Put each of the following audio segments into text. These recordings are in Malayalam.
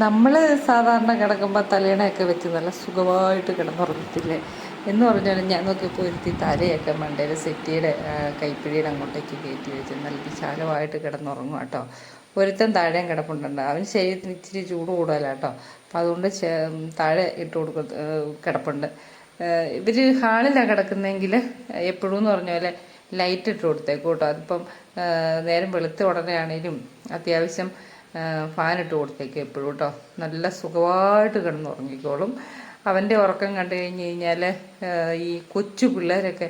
നമ്മൾ സാധാരണ കിടക്കുമ്പോൾ തലേണയൊക്കെ വെച്ച് നല്ല സുഖമായിട്ട് കിടന്നുറങ്ങത്തില്ലേ എന്ന് പറഞ്ഞാൽ ഞാൻ നോക്കിയപ്പോൾ ഒരുത്തി തലയൊക്കെ മണ്ടയിൽ സെറ്റിയുടെ കൈപ്പിടിയുടെ അങ്ങോട്ടേക്ക് കയറ്റി വെച്ച് നല്ല വിശാലമായിട്ട് കിടന്നുറങ്ങും കേട്ടോ. ഒരുത്തൻ താഴെയും കിടപ്പുണ്ടുണ്ട്, അവന് ശരീരത്തിന് ഇച്ചിരി ചൂട് കൂടുതലാണ് കേട്ടോ. അപ്പം അതുകൊണ്ട് താഴെ ഇട്ട് കിടപ്പുണ്ട്. ഇവർ ഹാളിലാണ് കിടക്കുന്നതെങ്കിൽ എപ്പോഴും എന്ന് പറഞ്ഞ പോലെ ലൈറ്റ് ഇട്ട് കൊടുത്തേക്കും കേട്ടോ. അതിപ്പം നേരം വെളുത്ത ഉടനെ ആണെങ്കിലും അത്യാവശ്യം ഫാനിട്ട് കൊടുത്തേക്കും എപ്പോഴും കേട്ടോ. നല്ല സുഖമായിട്ട് കിടന്നുറങ്ങിക്കോളും. അവൻ്റെ ഉറക്കം കണ്ടു കഴിഞ്ഞ് കഴിഞ്ഞാൽ ഈ കൊച്ചു പിള്ളേരൊക്കെ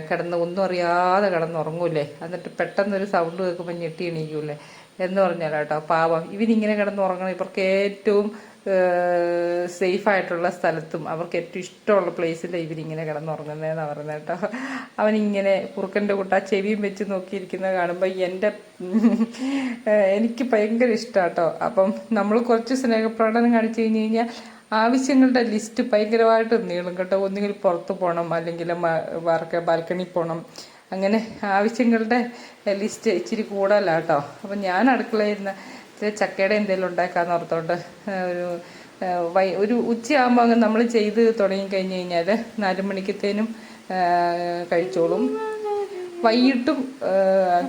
കിടന്ന് ഒന്നും അറിയാതെ കിടന്നുറങ്ങൂലേ, എന്നിട്ട് പെട്ടെന്നൊരു സൗണ്ട് കേൾക്കുമ്പോൾ ഞെട്ടി എണീക്കൂലേ എന്ന് പറഞ്ഞാൽ കേട്ടോ. പാവം ഇവരിങ്ങനെ കിടന്നുറങ്ങണം. ഇവർക്ക് ഏറ്റവും സേഫായിട്ടുള്ള സ്ഥലത്തും അവർക്ക് ഏറ്റവും ഇഷ്ടമുള്ള പ്ലേസിലാണ് ഇവരിങ്ങനെ കിടന്നുറങ്ങുന്നതെന്ന് പറയുന്നത് കേട്ടോ. അവനിങ്ങനെ കുറുക്കൻ്റെ കൂട്ട ചെവിയും വെച്ച് നോക്കിയിരിക്കുന്നത് കാണുമ്പോൾ എനിക്ക് ഭയങ്കര ഇഷ്ടമാണ് കേട്ടോ. അപ്പം നമ്മൾ കുറച്ച് സ്നേഹപ്രകടനം കാണിച്ചു കഴിഞ്ഞ് കഴിഞ്ഞാൽ ആവശ്യങ്ങളുടെ ലിസ്റ്റ് ഭയങ്കരമായിട്ട് നീളും കേട്ടോ. ഒന്നുകിൽ പുറത്ത് പോകണം, അല്ലെങ്കിൽ ബാൽക്കണി പോകണം, അങ്ങനെ ആവശ്യങ്ങളുടെ ലിസ്റ്റ് ഇച്ചിരി കൂടുതലാണ് കേട്ടോ. അപ്പം ഞാൻ അടുക്കളയിൽ നിന്ന് ഇച്ചിരി ചക്കയുടെ എന്തെങ്കിലും ഉണ്ടാക്കാമെന്ന് ഓർത്തോണ്ട് ഒരു ഉച്ചയാകുമ്പോൾ അങ്ങ് നമ്മൾ ചെയ്ത് തുടങ്ങിക്കഴിഞ്ഞ് കഴിഞ്ഞാൽ 4 മണിക്കത്തേനും കഴിച്ചോളും, വൈകിട്ടും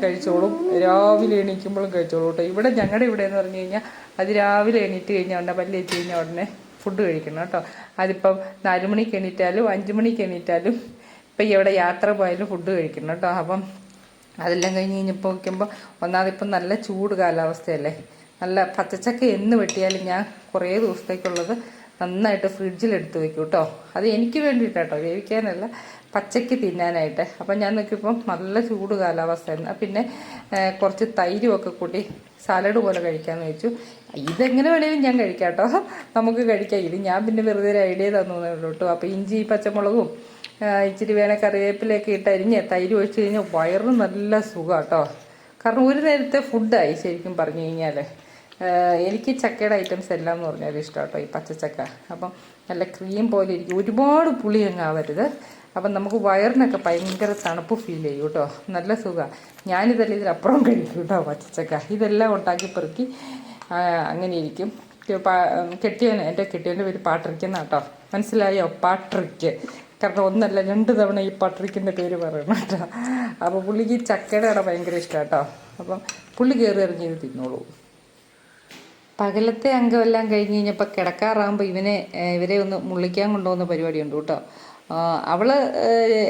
കഴിച്ചോളും, രാവിലെ എണീക്കുമ്പോഴും കഴിച്ചോളും കേട്ടോ. ഇവിടെ ഞങ്ങളുടെ ഇവിടെ എന്ന് പറഞ്ഞു കഴിഞ്ഞാൽ അത് രാവിലെ എണീറ്റ് കഴിഞ്ഞാൽ പല്ല് വെച്ച് കഴിഞ്ഞാൽ ഉടനെ ഫുഡ് കഴിക്കണം കേട്ടോ. അതിപ്പം 4 മണിക്ക് എണീറ്റാലും 5 മണിക്ക് എണീറ്റാലും ഇപ്പം എവിടെ യാത്ര പോയാലും ഫുഡ് കഴിക്കണം കേട്ടോ. അപ്പം അതെല്ലാം കഴിഞ്ഞ് കഴിഞ്ഞപ്പോൾ വയ്ക്കുമ്പോൾ ഒന്നാമതിപ്പം നല്ല ചൂട് കാലാവസ്ഥയല്ലേ. നല്ല പച്ചച്ചക്ക എന്ന് വെട്ടിയാലും ഞാൻ കുറേ ദിവസത്തേക്കുള്ളത് നന്നായിട്ട് ഫ്രിഡ്ജിലെടുത്ത് വെക്കും കേട്ടോ. അത് എനിക്ക് വേണ്ടിയിട്ടാട്ടോ, വേവിക്കാനല്ല, പച്ചയ്ക്ക് തിന്നാനായിട്ട്. അപ്പം ഞാൻ നോക്കിയപ്പം നല്ല ചൂട് കാലാവസ്ഥയായിരുന്നു. പിന്നെ കുറച്ച് തൈരും ഒക്കെ കൂട്ടി സാലഡ് പോലെ കഴിക്കാമെന്ന് വെച്ചു. ഇതെങ്ങനെ വേണേലും ഞാൻ കഴിക്കാം കേട്ടോ, നമുക്ക് കഴിക്കാം. ഇത് ഞാൻ പിന്നെ വെറുതെ ഒരു ഐഡിയ തന്നേ ഉള്ളൂ കേട്ടോ. അപ്പോൾ ഇഞ്ചി പച്ചമുളകും ഇച്ചിരി വേണേൽ കറിവേപ്പിലൊക്കെ ഇട്ട് അരിഞ്ഞ് തൈര് ഒഴിച്ച് കഴിഞ്ഞാൽ വയറ് നല്ല സുഖം കേട്ടോ. കാരണം ഒരു നേരത്തെ ഫുഡായി ശരിക്കും പറഞ്ഞു കഴിഞ്ഞാൽ. എനിക്ക് ചക്കയുടെ ഐറ്റംസ് എല്ലാം എന്ന് പറഞ്ഞാൽ ഇഷ്ടം കേട്ടോ, ഈ പച്ചച്ചക്ക. അപ്പം നല്ല ക്രീം പോലെ ഇരിക്കും, ഒരുപാട് പുളി അങ്ങ് ആവരുത്. അപ്പം നമുക്ക് വയറിനൊക്കെ ഭയങ്കര തണുപ്പ് ഫീൽ ചെയ്യും കേട്ടോ, നല്ല സുഖമാണ്. ഞാനിതെല്ലാം ഇതിലപ്പുറം കഴിക്കും കേട്ടോ പച്ചച്ചക്ക. ഇതെല്ലാം ഉണ്ടാക്കി പെറുക്കി അങ്ങനെ ഇരിക്കും. എൻ്റെ കെട്ടിയവൻ്റെ പേര് പാട്രിക്കുന്ന കേട്ടോ, മനസ്സിലായോ? പാട്രിക്ക്. കാരണം 1 അല്ല 2 തവണ ഈ പാട്രിക്കിൻ്റെ പേര് പറയണം കേട്ടോ. അപ്പോൾ പുള്ളിക്ക് ചക്കയുടെ കട ഭയങ്കര ഇഷ്ടമാണ് കേട്ടോ. അപ്പം പുള്ളി കയറി ഇറങ്ങി ഇത് തിന്നോളൂ. പകലത്തെ അംഗമെല്ലാം കഴിഞ്ഞ് കഴിഞ്ഞപ്പോൾ കിടക്കാറാകുമ്പോൾ ഇവരെ ഒന്ന് മുള്ളിക്കാൻ കൊണ്ടുപോകുന്ന പരിപാടിയുണ്ട് കേട്ടോ. അവൾ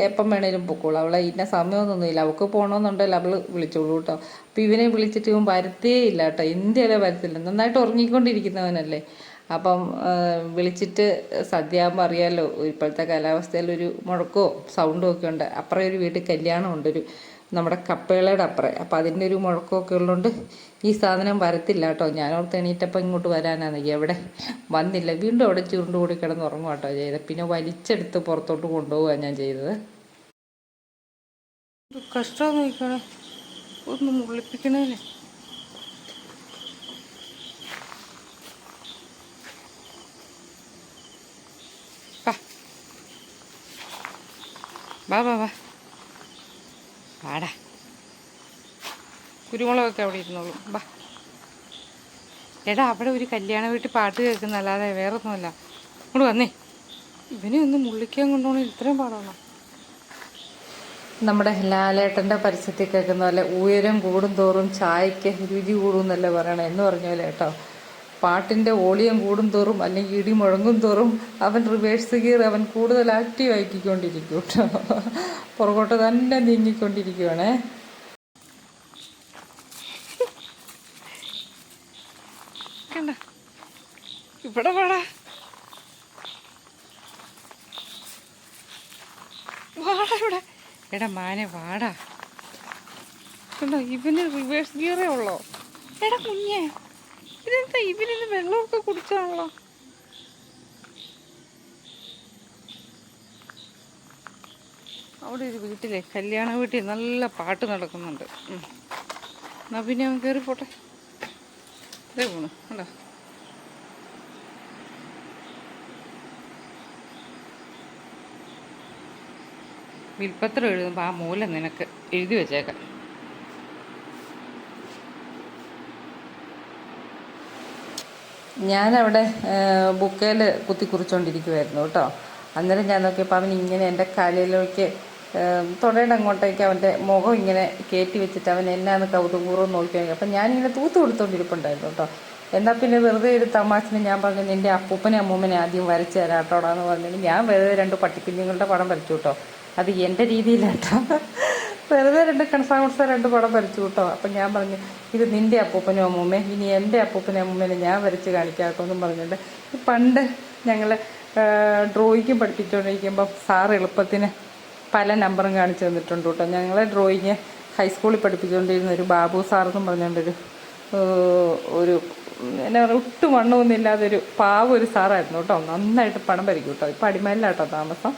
എപ്പം വേണേലും പൊക്കോളൂ, അവളെ ഇന്ന സമയമൊന്നുമില്ല. അവൾക്ക് പോകണമെന്നുണ്ടെങ്കിൽ അവൾ വിളിച്ചോളൂ കേട്ടോ. അപ്പോൾ ഇവനെ വിളിച്ചിട്ട് ഇവൻ വരത്തേ ഇല്ല കേട്ടോ, ഇന്ത്യയിലെ വരത്തില്ല, നന്നായിട്ട് ഉറങ്ങിക്കൊണ്ടിരിക്കുന്നവനല്ലേ. അപ്പം വിളിച്ചിട്ട് സദ്യയാകുമ്പോൾ അറിയാമല്ലോ, ഇപ്പോഴത്തെ കാലാവസ്ഥയിൽ ഒരു മുഴക്കോ സൗണ്ടും ഒക്കെ ഉണ്ട്. അപ്പുറം ഒരു വീട്ടിൽ കല്യാണമുണ്ട്, നമ്മുടെ കപ്പേളയുടെ അപ്പുറം. അപ്പം അതിൻ്റെ ഒരു മുഴക്കമൊക്കെ ഉള്ളതുകൊണ്ട് ഈ സാധനം വരത്തില്ല കേട്ടോ. ഞാനോർത്ത് എണീറ്റപ്പം ഇങ്ങോട്ട് വരാനാണ്, എവിടെ വന്നില്ല. വീണ്ടും അവിടെ ചുരുണ്ട് കൂടി കിടന്ന് ഉറങ്ങും കേട്ടോ ചെയ്തത്. പിന്നെ വലിച്ചെടുത്ത് പുറത്തോട്ട് കൊണ്ടുപോവുകയാണ് ഞാൻ ചെയ്തത്. കഷ്ടം നോക്കണേ, ഒന്ന് മുള്ളിപ്പിക്കണേ. വാ വാ വാ വാടാ, കുരുമുളകൊക്കെ അവിടെ ഇരുന്നോളൂ. ബാ എടാ, അവിടെ ഒരു കല്യാണ വീട്ടിൽ പാട്ട് കേൾക്കുന്നല്ലാതെ വേറെ ഒന്നുമല്ല. ഇങ്ങോട്ട് വന്നേ, ഇവനെ ഒന്ന് മുള്ളിക്കാൻ കൊണ്ടുപോകണം, ഇത്രയും പാടാണോ? നമ്മുടെ ലാലേട്ടൻ്റെ പരസ്യത്തിൽ കേൾക്കുന്ന പോലെ ഉയരം കൂടും തോറും ചായയ്ക്ക് രുചി കൂടും എന്നല്ലേ പറയണേ, എന്ന് പറഞ്ഞ പോലെ കേട്ടോ. പാട്ടിൻ്റെ വോളിയം കൂടും തോറും അല്ലെങ്കിൽ ഇടി മുഴങ്ങും തോറും അവൻ റിവേഴ്സ് ഗിയർ അവൻ കൂടുതൽ ആക്റ്റീവ് ആക്കിക്കൊണ്ടിരിക്കും കേട്ടോ. പുറകോട്ട് തന്നെ നീങ്ങിക്കൊണ്ടിരിക്കുവാണേ. കണ്ട ഇവിടെ വാടാ, വാടാ ഇവിടെ. എടാ മാനെ വാടാ. കണ്ടോ, ഇവന് റിവേഴ്സ് ഗിയറേ ഉള്ളോ? എടാ കുഞ്ഞേ, ഇതെന്താ ഇവനിന്ന് വെള്ളമൊക്കെ കുടിച്ചാണല്ലോ. അവിടെ ഒരു വീട്ടിലെ കല്യാണ വീട്ടിൽ നല്ല പാട്ട് നടക്കുന്നുണ്ട്. എന്നാ പിന്നെ അവൻ കയറി പോട്ടെ. ഇതേ പോണു കണ്ടോ. വിൽപ്പത്രം എഴുതുമ്പോൾ ആ മൂല നിനക്ക് എഴുതി വെച്ചേക്കാം. ഞാനവിടെ ബുക്കേൽ കുത്തിക്കുറിച്ചുകൊണ്ടിരിക്കുമായിരുന്നു കേട്ടോ. അന്നേരം ഞാൻ നോക്കിയപ്പോൾ അവൻ ഇങ്ങനെ എൻ്റെ കാലിലേക്ക് തുടയുടെ അങ്ങോട്ടേക്ക് അവൻ്റെ മുഖം ഇങ്ങനെ കയറ്റി വെച്ചിട്ട് അവൻ എന്നാന്ന് കൗതുകപൂർവ്വം നോക്കി. അപ്പം ഞാനിങ്ങനെ തൂത്ത് കൊടുത്തോണ്ടിരിപ്പുണ്ടായിരുന്നു കേട്ടോ. എന്നാൽ പിന്നെ വെറുതെ ഒരു തമാശന് ഞാൻ പറഞ്ഞു, നിൻ്റെ അപ്പൂപ്പനെ അമ്മൂമ്മനെ ആദ്യം വരച്ച് തരാട്ടോടാന്ന് പറഞ്ഞിട്ട് ഞാൻ വെറുതെ 2 പട്ടിക്കുഞ്ഞുങ്ങളുടെ പടം വരച്ചു കേട്ടോ. അത് എൻ്റെ രീതിയിലാട്ടോ. വെറുതെ 2 കൺസാമർസ 2 പടം വരച്ചു കേട്ടോ. അപ്പം ഞാൻ പറഞ്ഞു, ഇത് നിൻ്റെ അപ്പൂപ്പനും അമ്മൂമ്മേ, ഇനി എൻ്റെ അപ്പൂപ്പനും അമ്മൂമ്മേനെ ഞാൻ വരച്ച് കാണിക്കാട്ടോ എന്നും പറഞ്ഞിട്ട്. പണ്ട് ഞങ്ങൾ ഡ്രോയിങ് പഠിപ്പിച്ചുകൊണ്ടിരിക്കുമ്പോൾ സാറ് എളുപ്പത്തിന് പല നമ്പറും കാണിച്ചു തന്നിട്ടുണ്ട് കേട്ടോ. ഞങ്ങളെ ഡ്രോയിങ് ഹൈസ്കൂളിൽ പഠിപ്പിച്ചുകൊണ്ടിരുന്ന ഒരു ബാബു സാറെന്നും പറഞ്ഞുകൊണ്ടൊരു ഒരു എന്നാ പറയുക, ഒട്ടും വണ്ണമൊന്നും ഇല്ലാതൊരു ഒരു സാറായിരുന്നു കേട്ടോ. നന്നായിട്ട് പടം വരയ്ക്കും കേട്ടോ. ഇപ്പം അടിമയിലാട്ടോ താമസം.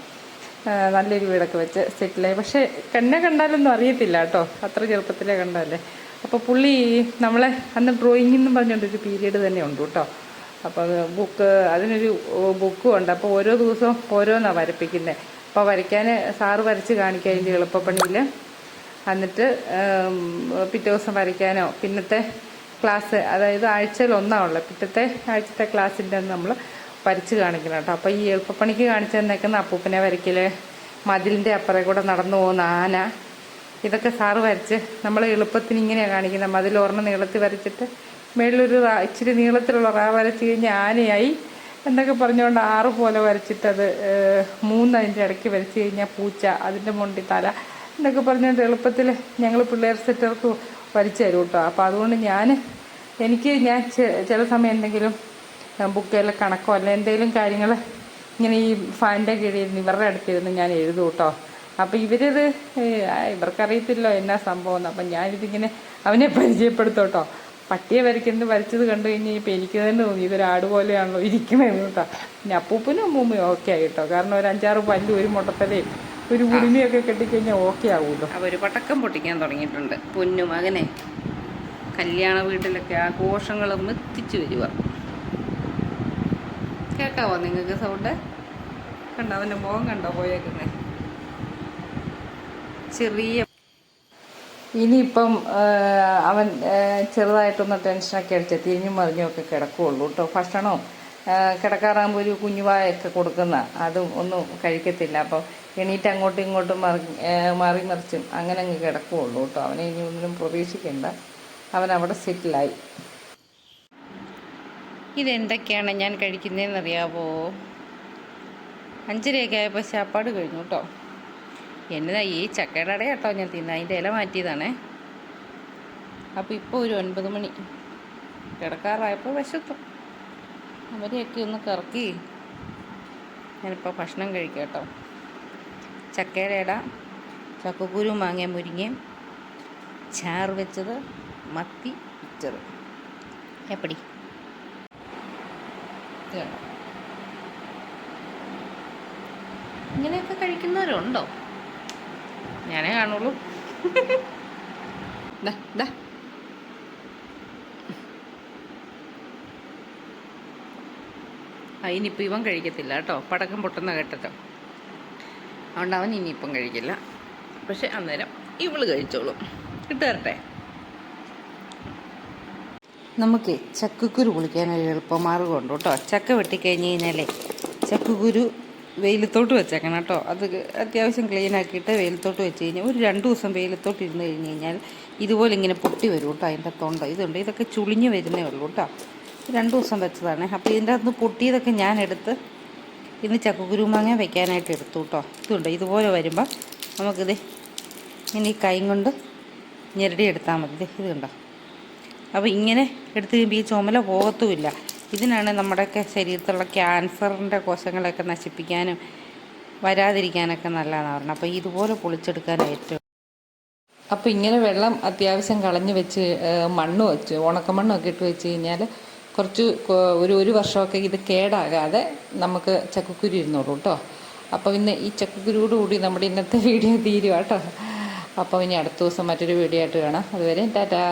നല്ലൊരു വീടൊക്കെ വെച്ച് സെറ്റിലായി. പക്ഷേ എന്നെ കണ്ടാലൊന്നും അറിയത്തില്ല കേട്ടോ, അത്ര ചെറുപ്പത്തിലേ കണ്ടല്ലേ. അപ്പോൾ പുള്ളി നമ്മളെ അന്ന് ഡ്രോയിങ് എന്ന് പറഞ്ഞുകൊണ്ടൊരു പീരീഡ് തന്നെ ഉണ്ട് കേട്ടോ. അപ്പോൾ അതിനൊരു ബുക്കും ഉണ്ട്. അപ്പോൾ ഓരോ ദിവസവും ഓരോന്നാണ് വരപ്പിക്കുന്നത്. അപ്പോൾ വരയ്ക്കാൻ സാറ് വരച്ച് കാണിക്കുക അതിൻ്റെ എളുപ്പപ്പണിയിൽ. എന്നിട്ട് പിറ്റേ ദിവസം വരയ്ക്കാനോ പിന്നത്തെ ക്ലാസ്, അതായത് ആഴ്ചയിൽ ഒന്നാണുള്ളത്, പിറ്റത്തെ ആഴ്ചത്തെ ക്ലാസ്സിൻ്റെ നമ്മൾ വരച്ച് കാണിക്കണം കേട്ടോ. അപ്പോൾ ഈ എളുപ്പപ്പണിക്ക് കാണിച്ചു തന്നേക്കുന്ന അപ്പൂപ്പനെ വരയ്ക്കൽ, മതിലിൻ്റെ അപ്പുറം കൂടെ നടന്നു പോകുന്ന ആന, ഇതൊക്കെ സാറ് വരച്ച് നമ്മൾ എളുപ്പത്തിന് ഇങ്ങനെയാണ് കാണിക്കുന്നത്. മതിലോർണ്ണ നീളത്തിൽ വരച്ചിട്ട് മേളിലൊരു ഇച്ചിരി നീളത്തിലുള്ള വരച്ച് കഴിഞ്ഞാൽ ആനയായി എന്നൊക്കെ പറഞ്ഞുകൊണ്ട് 6 പോലെ വരച്ചിട്ടത് 3 അതിൻ്റെ ഇടയ്ക്ക് വരച്ച് കഴിഞ്ഞാൽ പൂച്ച, അതിൻ്റെ മുണ്ടി തല എന്നൊക്കെ പറഞ്ഞുകൊണ്ട് എളുപ്പത്തിൽ ഞങ്ങൾ പിള്ളേർ സെറ്റർക്ക് വരച്ച് തരും കേട്ടോ. അപ്പോൾ അതുകൊണ്ട് ഞാൻ ചില സമയം എന്തെങ്കിലും ബുക്കിലെ കണക്കോ അല്ല എന്തെങ്കിലും കാര്യങ്ങൾ ഇങ്ങനെ ഈ ഫാനിൻ്റെ കീഴിൽ ഇവരുടെ അടുത്തിരുന്ന് ഞാൻ എഴുതും കേട്ടോ. അപ്പോൾ ഇവർക്കറിയത്തില്ലോ എന്നാ സംഭവം. അപ്പം ഞാനിതിങ്ങനെ അവനെ പരിചയപ്പെടുത്തും കേട്ടോ. പട്ടിയെ വരച്ചത് കണ്ടു കഴിഞ്ഞാൽ ഇപ്പോൾ എനിക്ക് തന്നെ തോന്നി ഇതൊരു ആട് പോലെയാണല്ലോ ഇരിക്കണേന്ന് കേട്ടോ. പിന്നെ അപ്പൂപ്പനും അമ്മൂമ്മയും ഓക്കെ ആയി കേട്ടോ. കാരണം ഒരു 5-6 പല്ലും ഒരു മുട്ടത്തലയും ഒരു ഉടുമിയൊക്കെ കെട്ടിക്കഴിഞ്ഞാൽ ഓക്കെ ആവുമല്ലോ. അവർ പടക്കം പൊട്ടിക്കാൻ തുടങ്ങിയിട്ടുണ്ട്. പൊന്നു മകനെ കല്യാണ വീട്ടിലൊക്കെ ആഘോഷങ്ങൾ മെത്തിച്ചു വരിക. കേൾക്കാവോ നിങ്ങൾക്ക് സൗണ്ട്? കണ്ടോ അവൻ്റെ മുഖം കണ്ടോ പോയേക്കുന്നേ? ചെറിയ ഇനിയിപ്പം അവൻ ചെറുതായിട്ടൊന്ന് ടെൻഷനൊക്കെ അടിച്ച് തിരിഞ്ഞും മറിഞ്ഞുമൊക്കെ കിടക്കുകയുള്ളൂ കേട്ടോ. ഭക്ഷണവും കിടക്കാറാകുമ്പോൾ ഒരു കുഞ്ഞുവായൊക്കെ കൊടുക്കുന്ന അതും ഒന്നും കഴിക്കത്തില്ല. അപ്പോൾ എണീറ്റ് അങ്ങോട്ടും ഇങ്ങോട്ടും മാറി മറിച്ചും അങ്ങനെ അങ്ങ് കിടക്കുകയുള്ളൂ കേട്ടോ. അവനെ ഇനി ഒന്നിനും പ്രതീക്ഷിക്കേണ്ട, അവൻ അവിടെ സെറ്റിലായി. ഇതെന്തൊക്കെയാണ് ഞാൻ കഴിക്കുന്നതെന്നറിയാവോ? 5:30 ആയപ്പോൾ ശാപ്പാട് കഴിഞ്ഞു കേട്ടോ. എന്നതാ ഈ ചക്കയുടെ അട കേട്ടോ ഞാൻ തിന്ന, അതിൻ്റെ ഇല മാറ്റിയതാണേ. അപ്പോൾ ഇപ്പോൾ ഒരു 9 മണി കിടക്കാറായപ്പോൾ വിശത്തു. അവരെയൊക്കെ ഒന്ന് കറക്കി ഞാനിപ്പോൾ ഭക്ഷണം കഴിക്കാം കേട്ടോ. ചക്കയുടെ ഇട, ചക്കക്കുരു മാങ്ങ മുരിങ്ങയും ചാറ് വെച്ചത്, മത്തി പിച്ചത്. എപ്പടി ഇങ്ങനെയൊക്കെ കഴിക്കുന്നവരുണ്ടോ? ഞാനേ കാണുള്ളൂ. ഇനിയിപ്പോൾ ഇവൻ കഴിക്കത്തില്ല കേട്ടോ, പടക്കം പൊട്ടുന്ന കേട്ടോ. അതുകൊണ്ട് അവൻ ഇനിയിപ്പം കഴിക്കില്ല. പക്ഷെ അന്നേരം ഇവള് കഴിച്ചോളും. ഇട്ട് തരട്ടെ. നമുക്ക് ചക്കക്കുരു പൊളിക്കാനൊരു എളുപ്പമാർഗ്ഗം ഉണ്ട് കേട്ടോ. ചക്ക വെട്ടിക്കഴിഞ്ഞ് കഴിഞ്ഞാലേ ചക്കക്കുരു വെയിലത്തോട്ട് വെച്ചേക്കണം കേട്ടോ. അത് അത്യാവശ്യം ക്ലീൻ ആക്കിയിട്ട് വെയിലത്തോട്ട് വെച്ച് കഴിഞ്ഞാൽ ഒരു 2 ദിവസം വെയിലത്തോട്ട് ഇരുന്ന് കഴിഞ്ഞ് കഴിഞ്ഞാൽ ഇതുപോലെ ഇങ്ങനെ പൊട്ടി വരും കേട്ടോ. അതിൻ്റെ തൊണ്ട ഇതൊക്കെ ചുളിഞ്ഞ് വരുന്നേ ഉള്ളൂ കേട്ടോ. 2 ദിവസം വെച്ചതാണ്. അപ്പോൾ ഇതിൻ്റെ അകത്ത് പൊട്ടിയതൊക്കെ ഞാൻ എടുത്ത് ഇന്ന് ചക്കക്കുരു മാങ്ങ വെക്കാനായിട്ട് എടുത്തു കേട്ടോ. ഇതുപോലെ വരുമ്പോൾ നമുക്കിത് ഇങ്ങനെ ഈ കൈ കൊണ്ട് ഞെരടി എടുത്താൽ മതി. ഇത് കണ്ടോ. അപ്പോൾ ഇങ്ങനെ എടുത്ത് കഴിയുമ്പോൾ ഈ ചുമല പോകത്തുമില്ല. ഇതിനാണ് നമ്മുടെയൊക്കെ ശരീരത്തിലുള്ള ക്യാൻസറിൻ്റെ കോശങ്ങളൊക്കെ നശിപ്പിക്കാനും വരാതിരിക്കാനൊക്കെ നല്ലതാണ് പറഞ്ഞത്. അപ്പോൾ ഇതുപോലെ പൊളിച്ചെടുക്കാനായിട്ട് അപ്പോൾ ഇങ്ങനെ വെള്ളം അത്യാവശ്യം കളഞ്ഞ് വെച്ച് മണ്ണ് വെച്ച് ഉണക്കമണ്ണൊക്കെ ഇട്ട് വെച്ച് കഴിഞ്ഞാൽ കുറച്ച് ഒരു വർഷമൊക്കെ ഇത് കേടാകാതെ നമുക്ക് ചക്കക്കുരു ഇരുന്നോളൂ കേട്ടോ. അപ്പോൾ ഇന്ന് ഈ ചക്കക്കുരുയോട് കൂടി നമ്മുടെ ഇന്നത്തെ വീഡിയോ തീരുക കേട്ടോ. അപ്പോൾ ഇനി അടുത്ത ദിവസം മറ്റൊരു വീഡിയോ ആയിട്ട് കാണാം. അതുവരെ ടാറ്റാ.